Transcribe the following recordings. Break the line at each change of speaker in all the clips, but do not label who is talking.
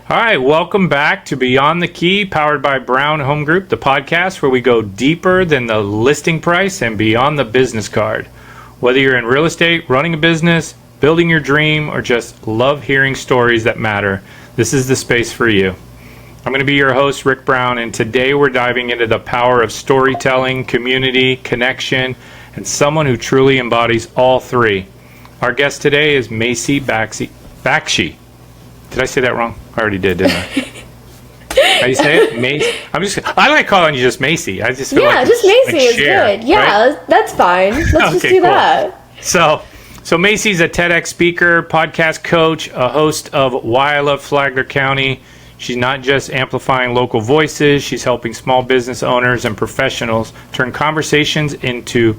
All right, welcome back to Beyond the Key, powered by Brown Home Group, the podcast where we go deeper than the listing price and beyond the business card. Whether you're in real estate, running a business, building your dream, or just love hearing stories that matter, this is the space for you. I'm going to be your host, Rick Brown, and today we're diving into the power of storytelling, community, connection, and someone who truly embodies all three. Our guest today is Macy Baxi. Did I say that wrong? I already did, didn't I? How do you say it? Macy. I like calling you just Macy. I just feel like
just Macy
like
is
share,
good. Yeah,
right?
that's fine. Let's just do cool. that.
So Macy's a TEDx speaker, podcast coach, a host of I Love Flagler County. She's not just amplifying local voices. She's helping small business owners and professionals turn conversations into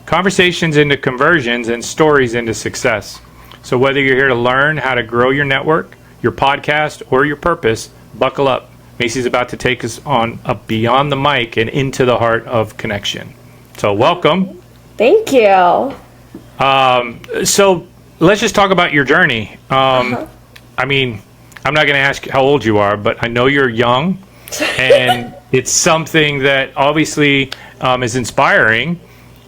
conversions and stories into success. So whether you're here to learn how to grow your network, your podcast, or your purpose, buckle up. Macy's about to take us on up beyond the mic and into the heart of connection. So welcome.
Thank you.
So let's just talk about your journey. I mean, I'm not going to ask how old you are, but I know you're young, and it's something that obviously is inspiring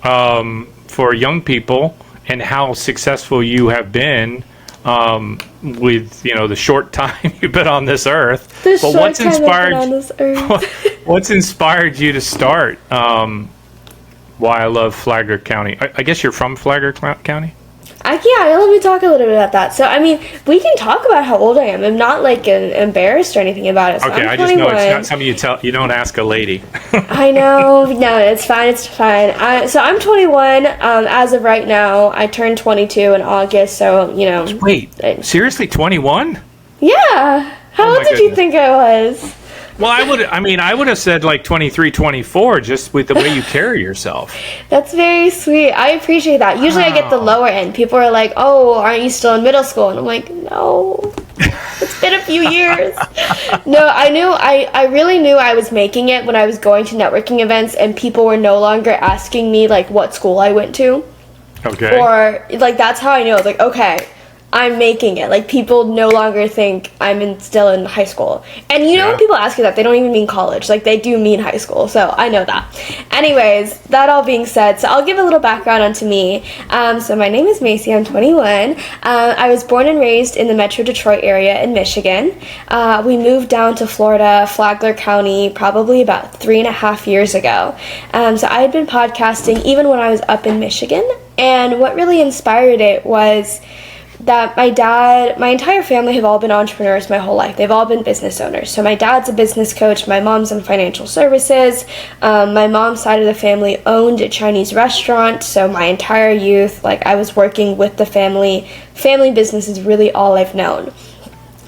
for young people. And how successful you have been with, the short time you've been on this earth. What's inspired you to start Why I Love Flagler County? I guess you're from Flagler County?
Let me talk a little bit about that. So, I mean, we can talk about how old I am. I'm not, embarrassed or anything about it. So
okay, I just know it's not something you don't ask a lady.
I know. No, it's fine. So I'm 21. As of right now, I turned 22 in August, so,
Wait, seriously, 21?
Yeah. How old did you think I was?
Well, I would have said 23, 24, just with the way you carry yourself.
That's very sweet. I appreciate that. Usually I get the lower end. People are like, oh, aren't you still in middle school? And I'm like, no, it's been a few years. No, I really knew I was making it when I was going to networking events and people were no longer asking me what school I went to.
Okay.
Or that's how I knew. I was like, okay, I'm making it. People no longer think I'm still in high school. And when people ask you that, they don't even mean college. They do mean high school. So I know that. Anyways, that all being said, so I'll give a little background onto me. So my name is Macy. I'm 21. I was born and raised in the Metro Detroit area in Michigan. We moved down to Florida, Flagler County, probably about 3.5 years ago. So I had been podcasting even when I was up in Michigan. And what really inspired it was that my entire family have all been entrepreneurs my whole life. They've all been business owners. So my dad's a business coach, my mom's in financial services. My mom's side of the family owned a Chinese restaurant. So my entire youth, I was working with the family. Family business is really all I've known.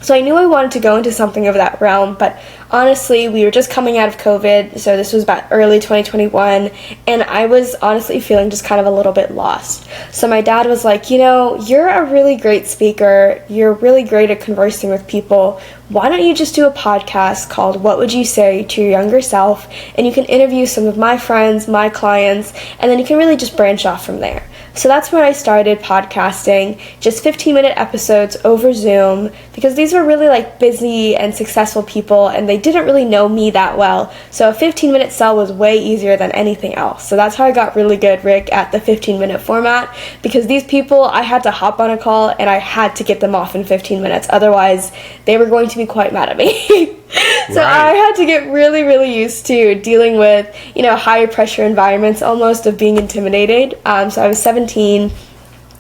So I knew I wanted to go into something of that realm, but honestly, we were just coming out of COVID, so this was about early 2021, and I was honestly feeling just kind of a little bit lost. So my dad was like, you're a really great speaker, you're really great at conversing with people, why don't you just do a podcast called What Would You Say to Your Younger Self, and you can interview some of my friends, my clients, and then you can really just branch off from there. So that's when I started podcasting, just 15-minute episodes over Zoom, because these were really busy and successful people, and they didn't really know me that well. So a 15-minute sell was way easier than anything else. So that's how I got really good, Rick, at the 15-minute format, because these people, I had to hop on a call, and I had to get them off in 15 minutes. Otherwise, they were going to be quite mad at me. So I had to get really, really used to dealing with, higher pressure environments almost of being intimidated. So I was 17.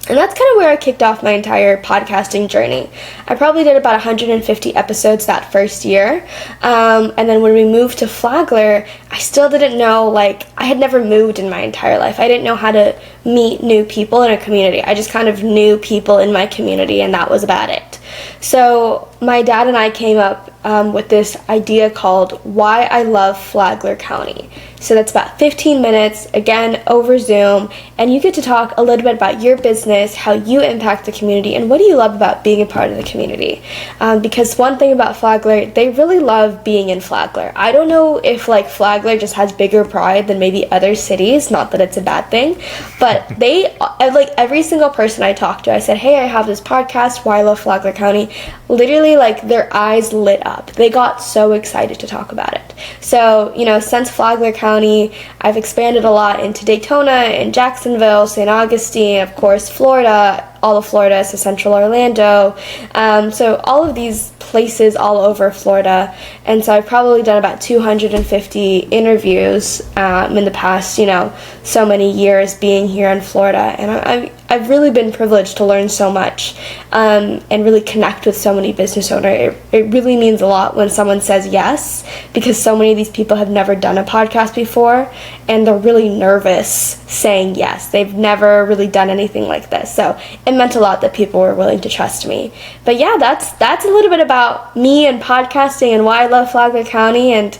And that's kind of where I kicked off my entire podcasting journey. I probably did about 150 episodes that first year. And then when we moved to Flagler, I still didn't know, I had never moved in my entire life. I didn't know how to meet new people in a community. I just kind of knew people in my community, and that was about it. So my dad and I came up with this idea called Why I Love Flagler County. So that's about 15 minutes, again, over Zoom, and you get to talk a little bit about your business, how you impact the community, and what do you love about being a part of the community. Because one thing about Flagler, they really love being in Flagler. I don't know if Flagler just has bigger pride than maybe other cities, not that it's a bad thing, but but they, like, every single person I talked to, I said, hey, I have this podcast, Why I Love Flagler County. Literally, like, their eyes lit up. They got so excited to talk about it. So, you know, since Flagler County, I've expanded a lot into Daytona and Jacksonville, St. Augustine, of course, Florida, all of Florida, so Central Orlando. So all of these places all over Florida. And so I've probably done about 250 interviews in the past, you know, so many years being here in Florida. And I've really been privileged to learn so much and really connect with so many business owners. It really means a lot when someone says yes, because so many of these people have never done a podcast before and they're really nervous saying yes. They've never really done anything like this. So it meant a lot that people were willing to trust me. But yeah, that's a little bit about me and podcasting and why I love Flagler County, and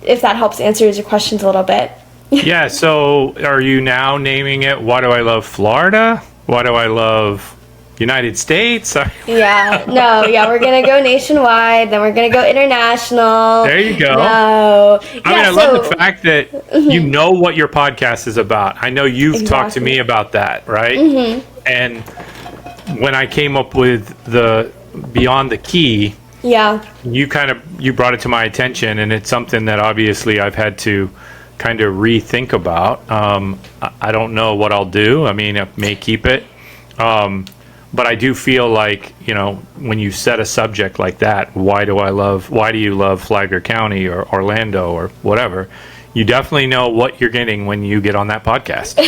if that helps answer your questions a little bit.
Yeah, so are you now naming it Why Do I Love Florida? Why Do I Love United States?
Yeah, no, yeah, we're going to go nationwide, then we're going to go international.
There you go.
No.
I love the fact that you know what your podcast is about. I know you've talked to me about that, right? Mm-hmm. And when I came up with the Beyond the Key,
yeah,
you brought it to my attention, and it's something that obviously I've had to kind of rethink about. I don't know what I'll do. I mean, I may keep it. But I do feel like, you know, when you set a subject like that, why do you love Flagler County or Orlando or whatever, you definitely know what you're getting when you get on that podcast.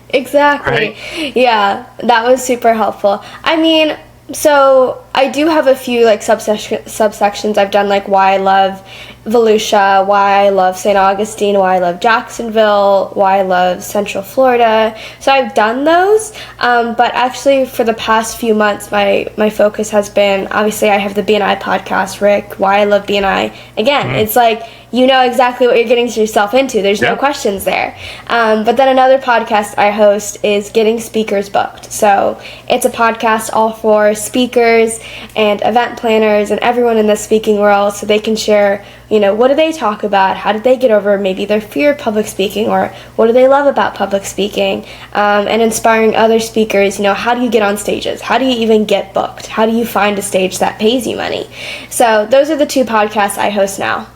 Exactly.
Right?
Yeah, that was super helpful. I mean, so I do have a few like subsections. I've done like why I love Volusia, why I love St. Augustine, why I love Jacksonville, why I love Central Florida. So I've done those, but actually for the past few months, my focus has been, obviously I have the B&I podcast, Rick, why I love B&I. Again, It's like, you know exactly what you're getting yourself into. There's no questions there. But then another podcast I host is Getting Speakers Booked. So it's a podcast all for speakers and event planners and everyone in the speaking world, so they can share, you know, what do they talk about? How did they get over maybe their fear of public speaking, or what do they love about public speaking? And inspiring other speakers, you know, how do you get on stages? How do you even get booked? How do you find a stage that pays you money? So those are the two podcasts I host now.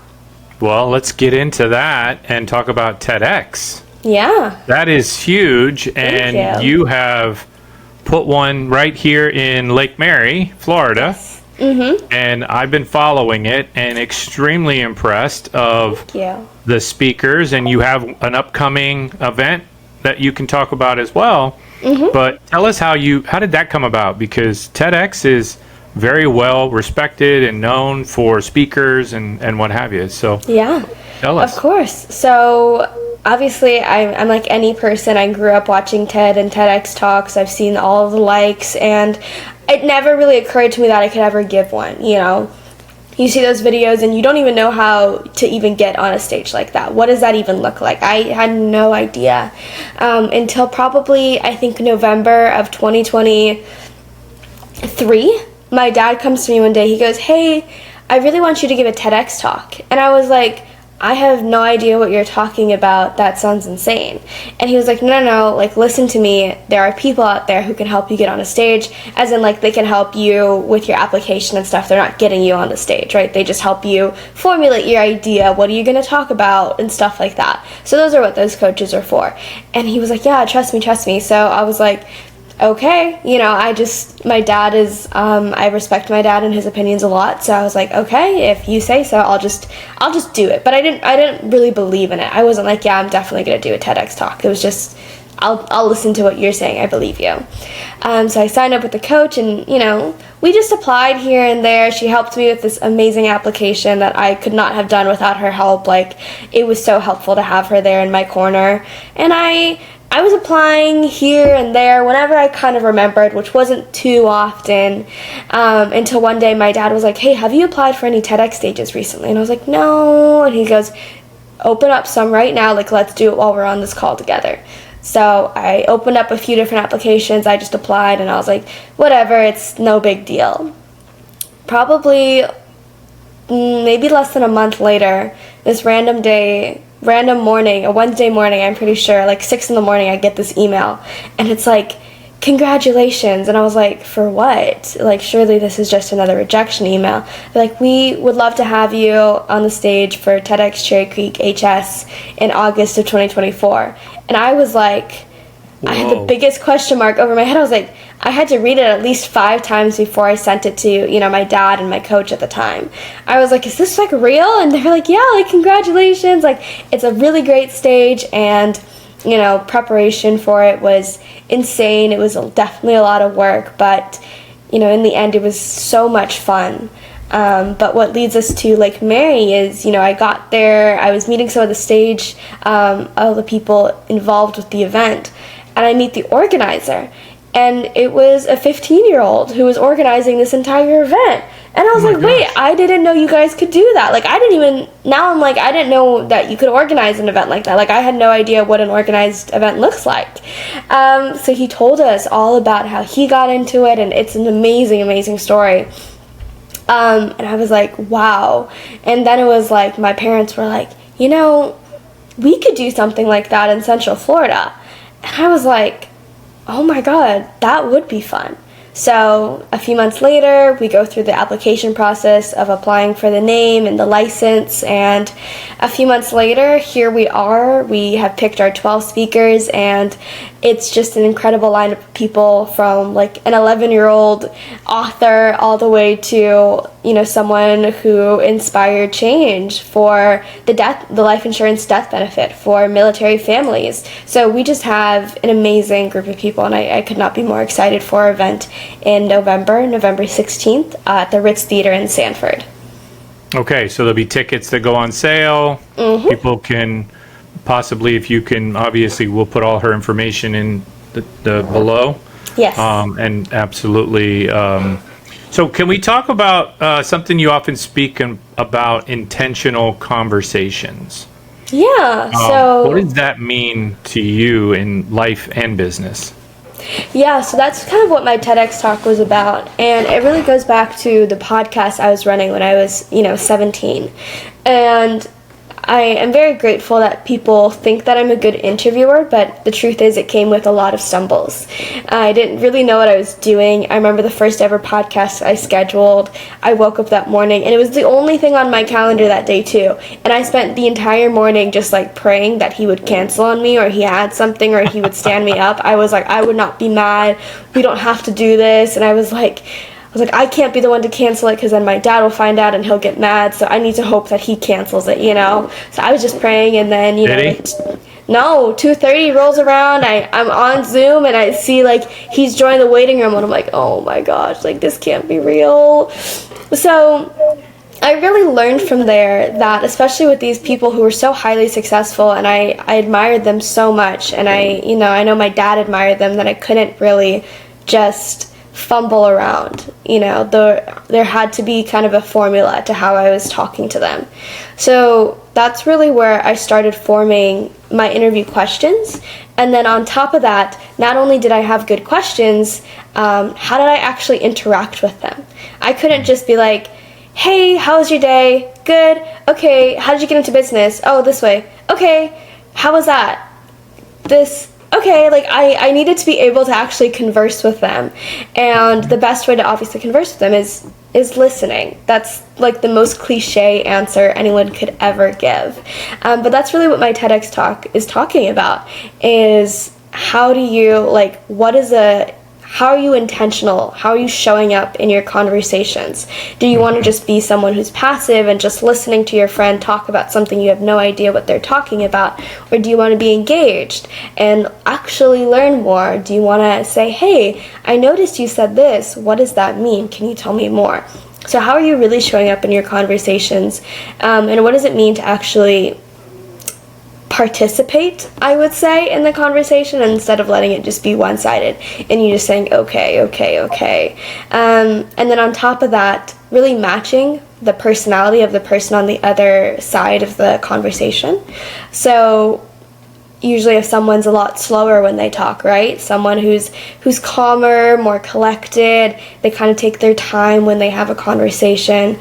Well, let's get into that and talk about TEDx.
Yeah.
That is huge, and you have put one right here in Lake Mary, Florida. Mm-hmm. And I've been following it and extremely impressed of the speakers, and you have an upcoming event that you can talk about as well. Mm-hmm. But tell us how did that come about? Because TEDx is very well respected and known for speakers and what have you. So
yeah,
tell us.
Of course. So obviously I'm like any person. I grew up watching TED and TEDx talks. I've seen all of the likes, and it never really occurred to me that I could ever give one. You know, you see those videos and you don't even know how to even get on a stage like that. What does that even look like? I had no idea until probably, I think, November of 2023. My dad comes to me one day. He goes, hey, I really want you to give a TEDx talk. And I was like, I have no idea what you're talking about. That sounds insane. And he was like, no, like, listen to me. There are people out there who can help you get on a stage, as in, like, they can help you with your application and stuff. They're not getting you on the stage, right? They just help you formulate your idea. What are you going to talk about and stuff like that. So those are what those coaches are for. And he was like, yeah, trust me. So I was like, okay, you know, my dad is, I respect my dad and his opinions a lot, so I was like, okay, if you say so, I'll just do it. But I didn't really believe in it. I wasn't like, yeah, I'm definitely going to do a TEDx talk. It was just, I'll listen to what you're saying, I believe you. So I signed up with the coach, and, you know, we just applied here and there. She helped me with this amazing application that I could not have done without her help. Like, it was so helpful to have her there in my corner. And I was applying here and there whenever I kind of remembered, which wasn't too often, until one day my dad was like, hey, have you applied for any TEDx stages recently? And I was like, no. And he goes, open up some right now. Like, let's do it while we're on this call together. So I opened up a few different applications. I just applied, and I was like, whatever, it's no big deal. Probably maybe less than a month later, this random day, random morning, a Wednesday morning, I'm pretty sure, like 6 in the morning, I get this email, and it's like, congratulations. And I was like, for what? Like, surely this is just another rejection email. They're like, we would love to have you on the stage for TEDx Cherry Creek HS in August of 2024. And I was like, I had the biggest question mark over my head. I was like, I had to read it at least 5 times before I sent it to, you know, my dad and my coach at the time. I was like, is this like real? And they're like, yeah, like, congratulations. Like, it's a really great stage, and, you know, preparation for it was insane. It was definitely a lot of work, but, you know, in the end, it was so much fun. But what leads us to Lake Mary is, you know, I got there, I was meeting some of the stage, all the people involved with the event, and I meet the organizer, and it was a 15-year-old who was organizing this entire event. And I was like, wait, I didn't know you guys could do that. Like, I didn't know that you could organize an event like that. Like, I had no idea what an organized event looks like. So he told us all about how he got into it, and it's an amazing, amazing story. And I was like, wow. And then it was like, my parents were like, you know, we could do something like that in Central Florida. And I was like, oh my God, that would be fun. So a few months later, we go through the application process of applying for the name and the license, and a few months later, here we are. We have picked our 12 speakers, and it's just an incredible lineup of people, from like an 11-year-old author all the way to, you know, someone who inspired change for the life insurance death benefit for military families. So we just have an amazing group of people, and I could not be more excited for our event in November 16th at the Ritz Theater in Sanford.
Okay, so there'll be tickets that go on sale. Mm-hmm. People can possibly, if you can, obviously we'll put all her information in the below.
Yes.
And absolutely. So can we talk about something you often speak about, intentional conversations?
Yeah. So
what does that mean to you in life and business?
Yeah, so that's kind of what my TEDx talk was about, and it really goes back to the podcast I was running when I was, 17. And I am very grateful that people think that I'm a good interviewer, but the truth is it came with a lot of stumbles. I didn't really know what I was doing. I remember the first ever podcast I scheduled. I woke up that morning, and it was the only thing on my calendar that day too. And I spent the entire morning just like praying that he would cancel on me, or he had something, or he would stand me up. I was like, I would not be mad. We don't have to do this. And I was like, I can't be the one to cancel it, because then my dad will find out and he'll get mad, so I need to hope that he cancels it, So I was just praying, and then, no, 2:30 rolls around, I'm on Zoom, and I see, like, he's joined the waiting room, and I'm like, oh my gosh, like, this can't be real. So I really learned from there that, especially with these people who were so highly successful, and I admired them so much, and I know my dad admired them, that I couldn't really just fumble around. There had to be kind of a formula to how I was talking to them. So that's really where I started forming my interview questions. And then on top of that, not only did I have good questions, how did I actually interact with them? I couldn't just be like, hey, how was your day? Good. Okay, how did you get into business? Oh, this way. Okay, how was that? This. Okay, like I needed to be able to actually converse with them, and the best way to obviously converse with them is listening. That's like the most cliche answer anyone could ever give, but that's really what my TEDx talk is talking about, is how do you, how are you intentional? How are you showing up in your conversations? Do you want to just be someone who's passive and just listening to your friend talk about something you have no idea what they're talking about? Or do you want to be engaged and actually learn more? Do you want to say, hey, I noticed you said this. What does that mean? Can you tell me more? So how are you really showing up in your conversations? And what does it mean to actually participate, I would say, in the conversation, instead of letting it just be one-sided and you just saying okay. And then on top of that, really matching the personality of the person on the other side of the conversation. So usually if someone's a lot slower when they talk, right? Someone who's calmer, more collected, they kind of take their time when they have a conversation.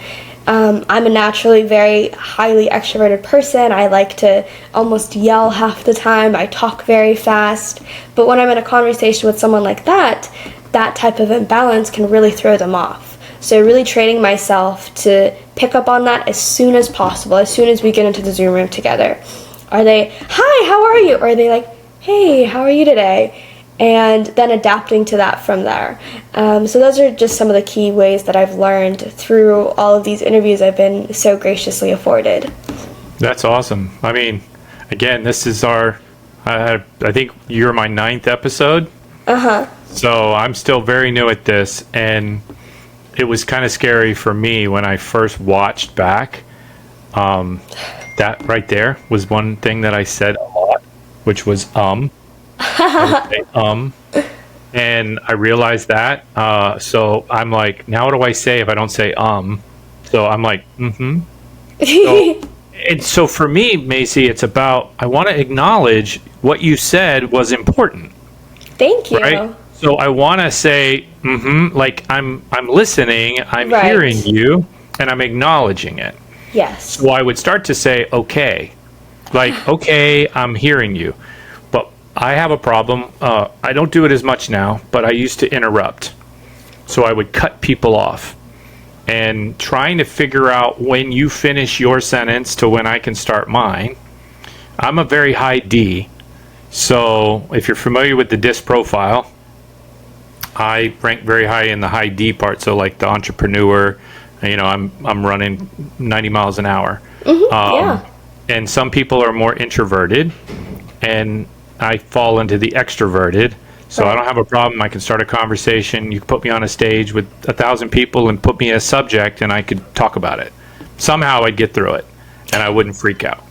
I'm a naturally very highly extroverted person. I like to almost yell half the time. I talk very fast. But when I'm in a conversation with someone like that, that type of imbalance can really throw them off. So really training myself to pick up on that as soon as possible, as soon as we get into the Zoom room together. Are they, hi, how are you? Or are they like, hey, how are you today? And then adapting to that from there. So those are just some of the key ways that I've learned through all of these interviews I've been so graciously afforded.
That's awesome. I mean, again, this is our, I think you're my 9th episode. So I'm still very new at this, and it was kind of scary for me when I first watched back. That right there was one thing that I said a lot, which was I would say, and I realized that. So I'm like, now what do I say if I don't say So I'm like, So for me, Macy, it's about, I want to acknowledge what you said was important.
Thank you.
Right? So I want to say, like I'm listening, I'm hearing you, and I'm acknowledging it.
Yes.
So I would start to say, okay, like, okay, I'm hearing you. But I have a problem. I don't do it as much now, but I used to interrupt. So I would cut people off. And trying to figure out when you finish your sentence to when I can start mine. I'm a very high D. So if you're familiar with the DISC profile, I rank very high in the high D part. So like the entrepreneur, I'm running 90 miles an hour. And some people are more introverted, and I fall into the extroverted. So I don't have a problem. I can start a conversation. You can put me on a stage with 1,000 people and put me as subject, and I could talk about it. Somehow I'd get through it, and I wouldn't freak out.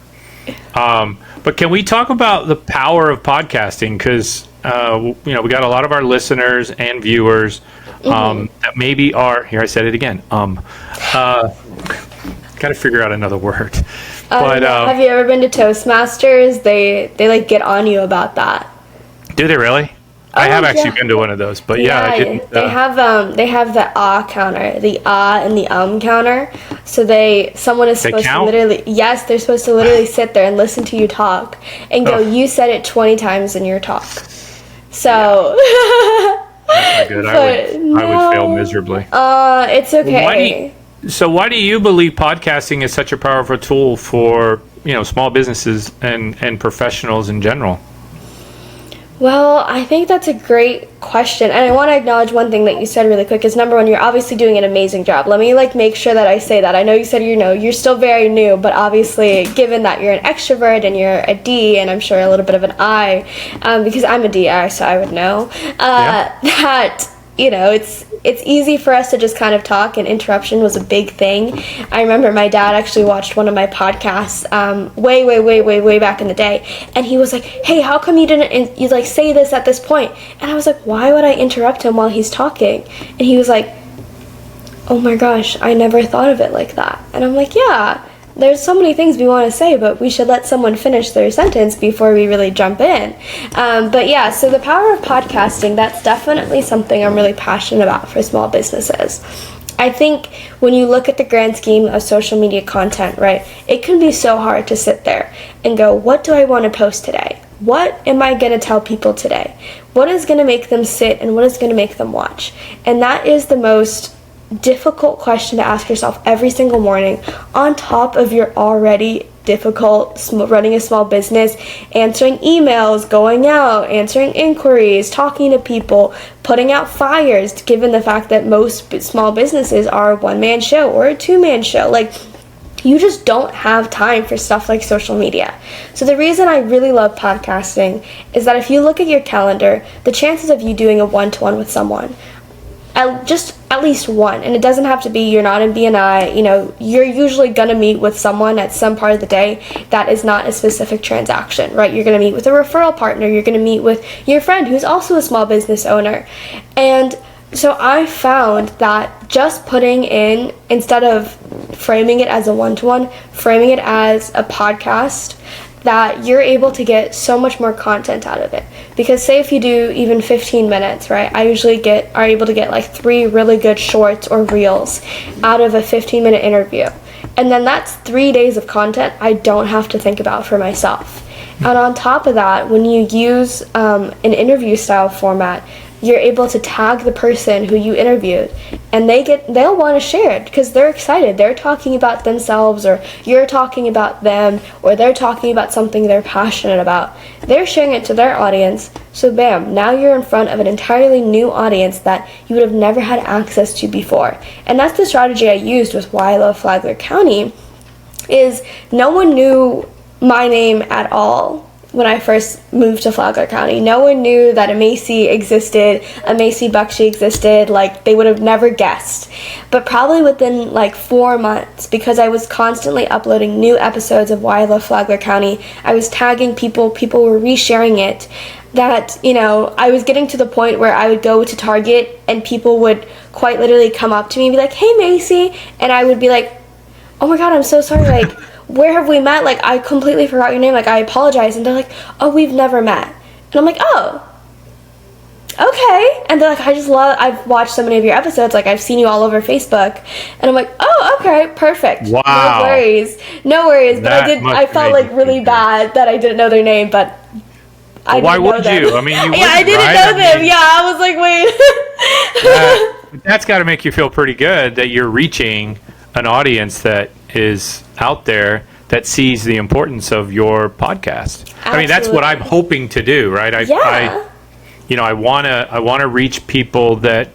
But can we talk about the power of podcasting? Because we got a lot of our listeners and viewers that maybe are, here I said it again, got to figure out another word. But
have you ever been to Toastmasters? They like get on you about that.
Do they really? I have actually been to one of those, but I didn't.
They have the ah counter, the ah and the counter. So someone is supposed to literally, yes, they're supposed to literally sit there and listen to you talk and go, you said it 20 times in your talk. So
that's not good. I would fail miserably.
It's okay.
Why do you believe podcasting is such a powerful tool for small businesses and professionals in general?
Well, I think that's a great question. And I want to acknowledge one thing that you said really quick is, number one, you're obviously doing an amazing job. Let me make sure that I say that. I know you said you're still very new, but obviously given that you're an extrovert and you're a D and I'm sure a little bit of an I, because I'm a DI, so I would know, that it's easy for us to just kind of talk, and interruption was a big thing. I remember my dad actually watched one of my podcasts way back in the day, and he was like, hey, how come you didn't say this at this point? And I was like, why would I interrupt him while he's talking? And he was like, oh my gosh, I never thought of it like that. And I'm like, yeah, there's so many things we want to say, but we should let someone finish their sentence before we really jump in. So the power of podcasting, that's definitely something I'm really passionate about for small businesses. I think when you look at the grand scheme of social media content, right, it can be so hard to sit there and go, what do I want to post today? What am I going to tell people today? What is going to make them sit and what is going to make them watch? And that is the most difficult question to ask yourself every single morning, on top of your already difficult running a small business, answering emails, going out, answering inquiries, talking to people, putting out fires, given the fact that most small businesses are a one-man show or a two-man show. You just don't have time for stuff like social media. So the reason I really love podcasting is that if you look at your calendar, the chances of you doing a one-to-one with someone, at least one, and it doesn't have to be you're not in BNI, you're usually going to meet with someone at some part of the day that is not a specific transaction, right? You're going to meet with a referral partner, you're going to meet with your friend who's also a small business owner. And so I found that just putting in, instead of framing it as a one-to-one, framing it as a podcast, that you're able to get so much more content out of it. Because say if you do even 15 minutes, right? I usually are able to get like 3 really good shorts or reels out of a 15-minute interview. And then that's 3 days of content I don't have to think about for myself. And on top of that, when you use an interview style format, you're able to tag the person who you interviewed, and they'll want to share it because they're excited. They're talking about themselves, or you're talking about them, or they're talking about something they're passionate about. They're sharing it to their audience, so bam, now you're in front of an entirely new audience that you would have never had access to before. And that's the strategy I used with Why I Love Flagler County, is no one knew my name at all when I first moved to Flagler County. No one knew that a Macy existed, a Macy Baxi existed. Like, they would have never guessed. But probably within like 4 months, because I was constantly uploading new episodes of Why I Love Flagler County, I was tagging people were resharing it, that, you know, I was getting to the point where I would go to Target and people would quite literally come up to me and be like, "Hey Macy," and I would be like, "Oh my god, I'm so sorry, like, where have we met? Like, I completely forgot your name. Like, I apologize." And they're like, "Oh, we've never met." And I'm like, "Oh, okay." And they're like, I've watched so many of your episodes. Like, I've seen you all over Facebook." And I'm like, "Oh, okay, perfect.
Wow.
No worries." But
That
I felt like really bad that I didn't know their name, but
why would you? I mean, you
yeah, I didn't know them. Yeah, I was like, wait.
That's got to make you feel pretty good that you're reaching an audience that is out there that sees the importance of your podcast. Absolutely. I mean, that's what I'm hoping to do, right? I want to reach people that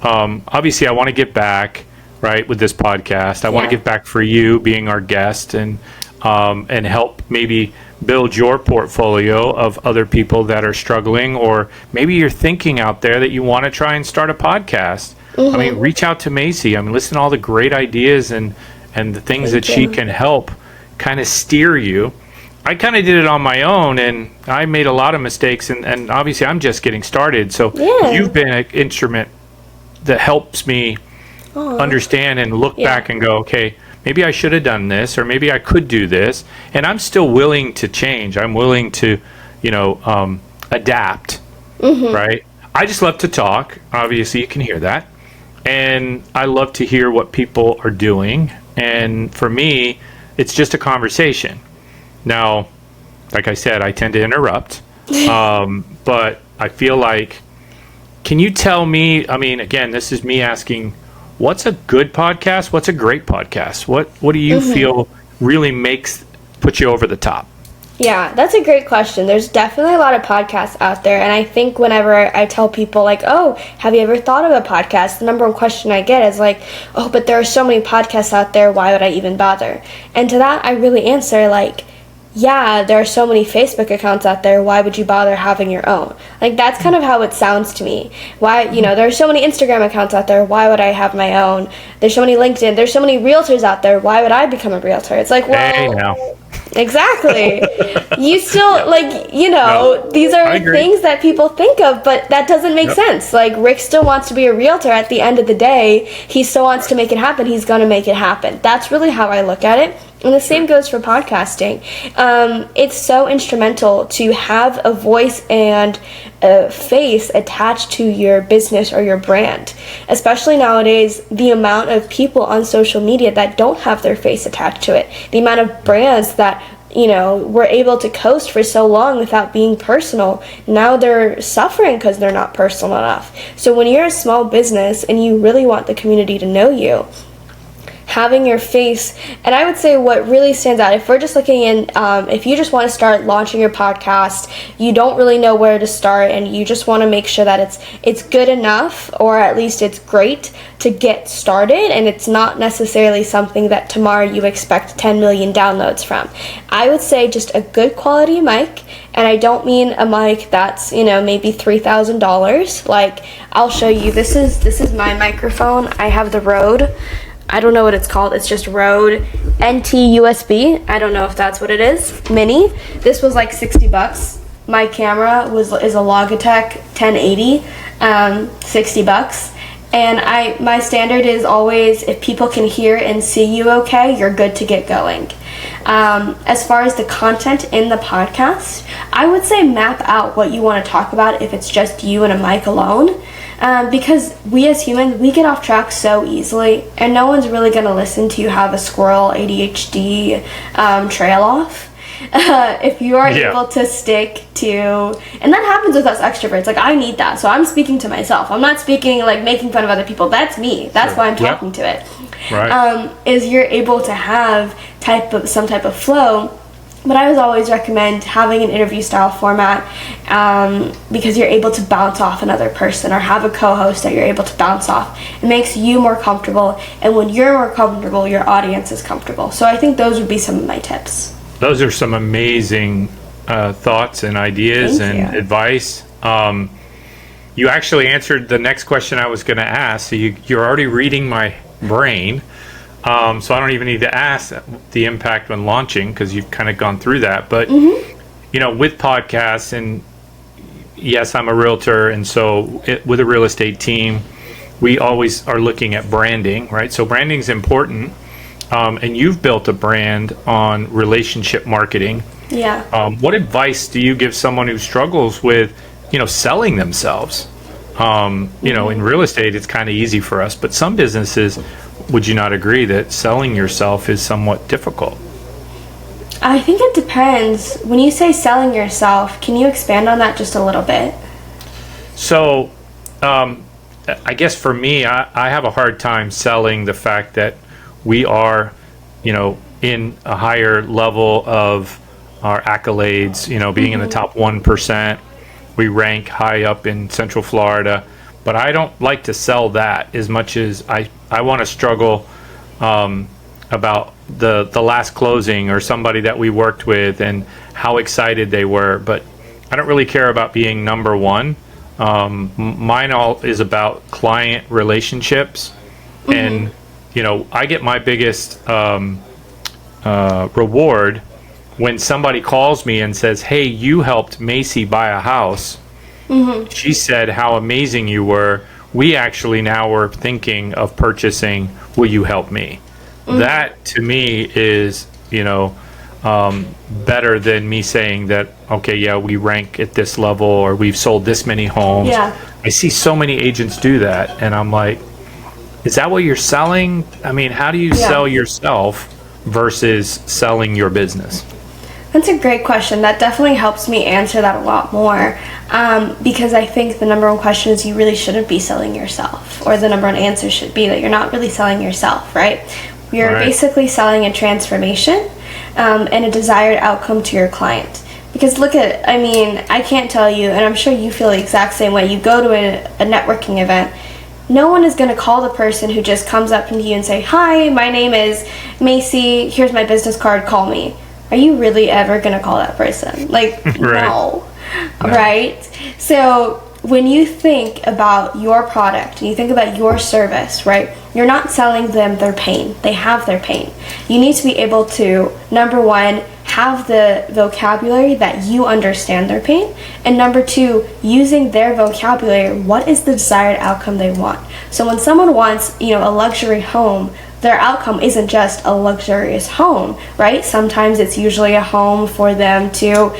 obviously I want to give back, right, with this podcast. I want to give back for you being our guest, and help maybe build your portfolio of other people that are struggling, or maybe you're thinking out there that you want to try and start a podcast. I mean, reach out to Macy. I mean, listen to all the great ideas and the things that she can help kind of steer you. I kind of did it on my own, and I made a lot of mistakes, and obviously I'm just getting started. So you've been an instrument that helps me understand and look back and go, okay, maybe I should have done this, or maybe I could do this. And I'm still willing to change. I'm willing to, adapt, right? I just love to talk. Obviously, you can hear that. And I love to hear what people are doing. And for me, it's just a conversation. Now, like I said, I tend to interrupt. But I feel like, can you tell me, I mean, again, this is me asking, what's a good podcast? What's a great podcast? What do you feel really puts you over the top?
Yeah, that's a great question. There's definitely a lot of podcasts out there, and I think whenever I tell people, like, "Oh, have you ever thought of a podcast?" the number one question I get is like, "Oh, but there are so many podcasts out there, why would I even bother?" And to that, I really answer, like, yeah, there are so many Facebook accounts out there, why would you bother having your own? Like, that's kind of how it sounds to me. Why, there are so many Instagram accounts out there, why would I have my own? There's so many LinkedIn, there's so many realtors out there, why would I become a realtor? It's like, well,
hey, now.
Exactly. You still, these are things that people think of, but that doesn't make sense. Like, Rick still wants to be a realtor at the end of the day. He still wants to make it happen. He's going to make it happen. That's really how I look at it. And the same goes for podcasting. It's so instrumental to have a voice and a face attached to your business or your brand. Especially nowadays, the amount of people on social media that don't have their face attached to it. The amount of brands that were able to coast for so long without being personal. Now they're suffering because they're not personal enough. So when you're a small business and you really want the community to know you, having your face, and I would say what really stands out, if we're just looking in, if you just want to start launching your podcast, you don't really know where to start, and you just want to make sure that it's good enough, or at least it's great to get started, and it's not necessarily something that tomorrow you expect 10 million downloads from. I would say just a good quality mic, and I don't mean a mic that's, maybe $3,000. Like, I'll show you, this is my microphone. I have the Rode. I don't know what it's called. It's just Rode NT USB. I don't know if that's what it is. Mini. This was like $60. My camera is a Logitech 1080, $60. And my standard is always, if people can hear and see you okay, you're good to get going. As far as the content in the podcast, I would say map out what you want to talk about if it's just you and a mic alone. Because we as humans, we get off track so easily, and no one's really going to listen to you have a squirrel ADHD trail off. If you are able to stick to, and that happens with us extroverts, like I need that, so I'm speaking to myself. I'm not speaking like making fun of other people. That's me. That's why I'm talking to it.
Right.
Is you're able to have some type of flow. But I would always recommend having an interview style format, because you're able to bounce off another person, or have a co-host that you're able to bounce off. It makes you more comfortable, and when you're more comfortable, your audience is comfortable. So I think those would be some of my tips.
Those are some amazing thoughts and ideas and advice. You actually answered the next question I was going to ask. So you're already reading my brain. So I don't even need to ask the impact when launching, because you've kind of gone through that. But, with podcasts, and yes, I'm a realtor. And so with a real estate team, we always are looking at branding, right? So branding is important. And you've built a brand on relationship marketing.
Yeah.
What advice do you give someone who struggles with, selling themselves? In real estate, it's kind of easy for us, but some businesses, would you not agree that selling yourself is somewhat difficult?
I think it depends. When you say selling yourself, can you expand on that just a little bit?
So, I guess for me, I have a hard time selling the fact that we are, in a higher level of our accolades, being in the top 1%. We rank high up in Central Florida. But I don't like to sell that as much as I want to struggle about the last closing, or somebody that we worked with and how excited they were. But I don't really care about being number one. Mine all is about client relationships. And I get my biggest reward when somebody calls me and says, "Hey, you helped Macy buy a house. She said how amazing you were. We actually now were thinking of purchasing. Will you help me?" That to me is, better than me saying that, okay, yeah, we rank at this level, or we've sold this many homes.
Yeah.
I see so many agents do that, and I'm like, is that what you're selling? I mean, how do you sell yourself versus selling your business?
That's a great question. That definitely helps me answer that a lot more, because I think the number one question is you really shouldn't be selling yourself, or the number one answer should be that you're not really selling yourself, right? You're basically selling a transformation and a desired outcome to your client. Because I can't tell you, and I'm sure you feel the exact same way. You go to a networking event, no one is going to call the person who just comes up to you and say, "Hi, my name is Macy, here's my business card, call me." Are you really ever going to call that person? No. Right? So when you think about your product, and you think about your service, right, you're not selling them their pain. They have their pain. You need to be able to, number one, have the vocabulary that you understand their pain, and number two, using their vocabulary, what is the desired outcome they want? So when someone wants, a luxury home, their outcome isn't just a luxurious home, right? Sometimes it's usually a home for them to,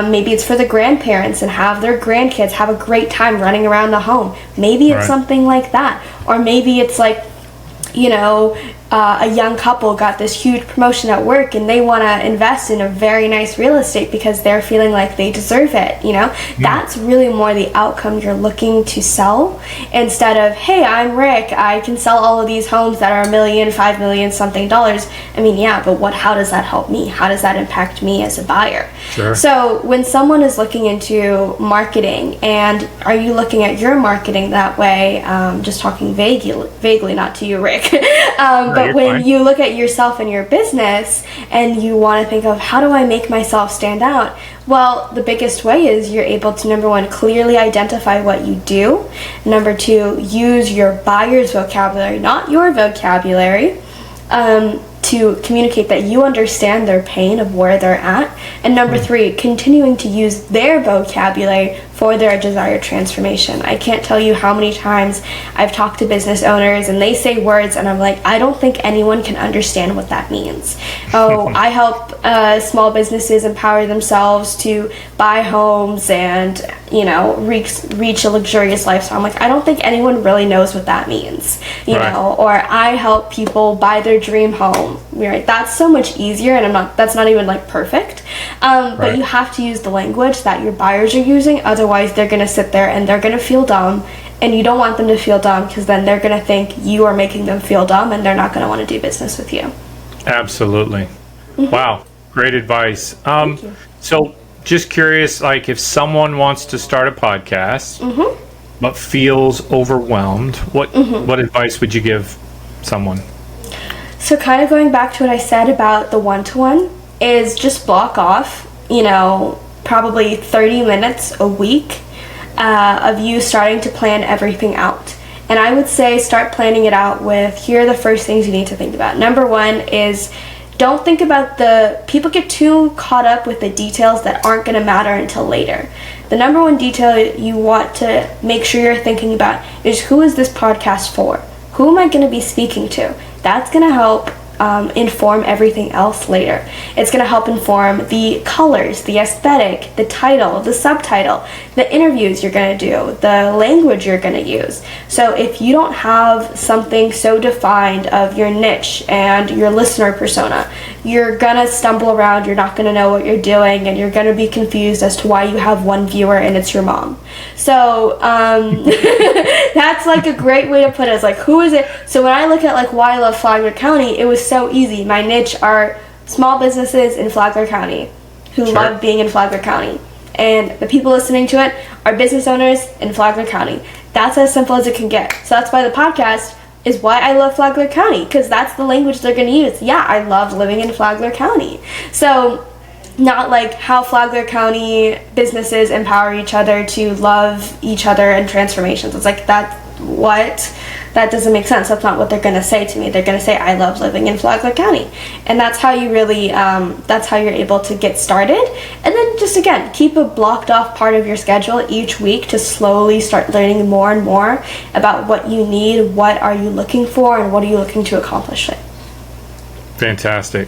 maybe it's for the grandparents and have their grandkids have a great time running around the home. Maybe it's something like that. Or maybe it's like, a young couple got this huge promotion at work and they want to invest in a very nice real estate because they're feeling like they deserve it, That's really more the outcome you're looking to sell, instead of, "Hey, I'm Rick, I can sell all of these homes that are $1 million, $5 million something dollars." I mean, yeah, but how does that help me? How does that impact me as a buyer?
Sure.
So when someone is looking into marketing, and are you looking at your marketing that way, just talking vaguely, not to you, Rick, but when you look at yourself and your business and you want to think of, how do I make myself stand out? Well, the biggest way is you're able to, number one, clearly identify what you do. Number two, use your buyer's vocabulary, not your vocabulary, to communicate that you understand their pain of where they're at. And number three, continuing to use their vocabulary for for their desired transformation. I can't tell you how many times I've talked to business owners and they say words and I'm like, I don't think anyone can understand what that means. Oh, I help small businesses empower themselves to buy homes and, reach a luxurious lifestyle. I'm like, I don't think anyone really knows what that means, know, or I help people buy their dream home. Right? That's so much easier, and that's not even like perfect. But you have to use the language that your buyers are using, otherwise they're going to sit there and they're going to feel dumb, and you don't want them to feel dumb because then they're going to think you are making them feel dumb and they're not going to want to do business with you.
Absolutely. Wow, great advice. So just curious, like if someone wants to start a podcast but feels overwhelmed, what advice would you give someone?
So kind of going back to what I said about the one-to-one is just block off, probably 30 minutes a week of you starting to plan everything out. And I would say start planning it out with, here are the first things you need to think about. Number one is don't think about people get too caught up with the details that aren't going to matter until later. The number one detail you want to make sure you're thinking about is, who is this podcast for? Who am I going to be speaking to? That's going to help inform everything else later. It's going to help inform the colors, the aesthetic, the title, the subtitle, the interviews you're going to do, the language you're going to use. So if you don't have something so defined of your niche and your listener persona, you're going to stumble around, you're not going to know what you're doing, and you're going to be confused as to why you have one viewer and it's your mom. So that's like a great way to put it. It's like, who is it? So when I look at like why I love Flagler County, it was so easy. My niche are small businesses in Flagler County who love being in Flagler County. And the people listening to it are business owners in Flagler County. That's as simple as it can get. So that's why the podcast is why I love Flagler County, because that's the language they're going to use. Yeah, I love living in Flagler County. So not like how Flagler County businesses empower each other to love each other and transformations. It's like, that doesn't make sense. That's not what they're going to say to me. They're going to say, I love living in Flagler County. And that's how you really, that's how you're able to get started. And then just, again, keep a blocked off part of your schedule each week to slowly start learning more and more about what you need, what are you looking for, and what are you looking to accomplish it.
Fantastic.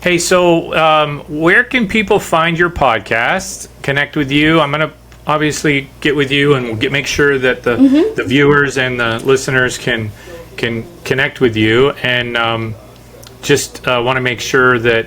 Hey, so where can people find your podcast, connect with you? I'm going to obviously get with you and we'll make sure that the viewers and the listeners can connect with you, and just want to make sure that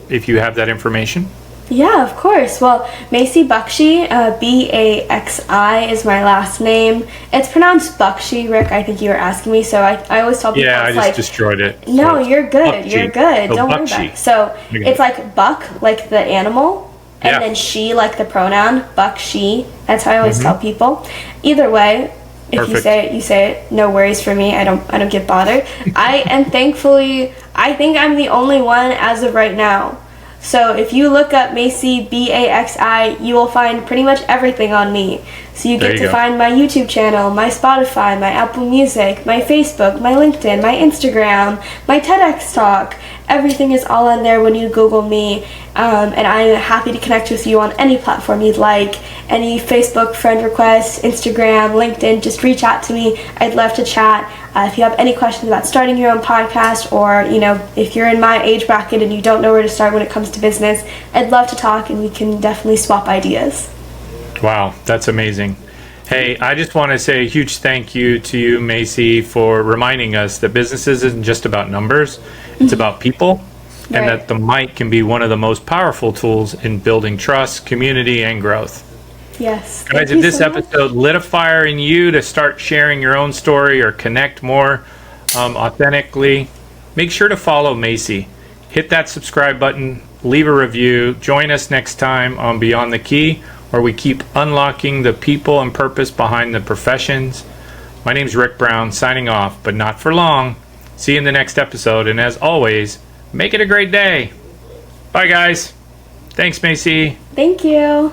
if you have that information.
Yeah, of course. Well, Macy Baxi, Baxi is my last name. It's pronounced Bakshi, Rick. I think you were asking me, so I always tell people.
Yeah, I just destroyed it.
No,
so
you're good.
Bakshi.
You're good.
Oh,
Don't worry about it. So it's like buck, like the animal, and then she, like the pronoun, Bakshi. That's how I always tell people. Either way, if you say it, you say it. No worries for me. I don't get bothered. Thankfully, I think I'm the only one as of right now. So if you look up Macy Baxi, you will find pretty much everything on me. So you get to find my YouTube channel, my Spotify, my Apple Music, my Facebook, my LinkedIn, my Instagram, my TEDx talk. Everything is all on there when you Google me. And I'm happy to connect with you on any platform you'd like. Any Facebook friend requests, Instagram, LinkedIn, just reach out to me. I'd love to chat. If you have any questions about starting your own podcast, or if you're in my age bracket and you don't know where to start when it comes to business, I'd love to talk and we can definitely swap ideas.
Wow, that's amazing. Hey, I just want to say a huge thank you to you, Macy, for reminding us that business isn't just about numbers, it's about people, and that the mic can be one of the most powerful tools in building trust, community, and growth.
Yes.
Guys, if this episode lit a fire in you to start sharing your own story or connect more authentically, make sure to follow Macy. Hit that subscribe button, leave a review, join us next time on Beyond the Key, where we keep unlocking the people and purpose behind the professions. My name's Rick Brown, signing off, but not for long. See you in the next episode, and as always, make it a great day. Bye, guys. Thanks, Macy.
Thank you.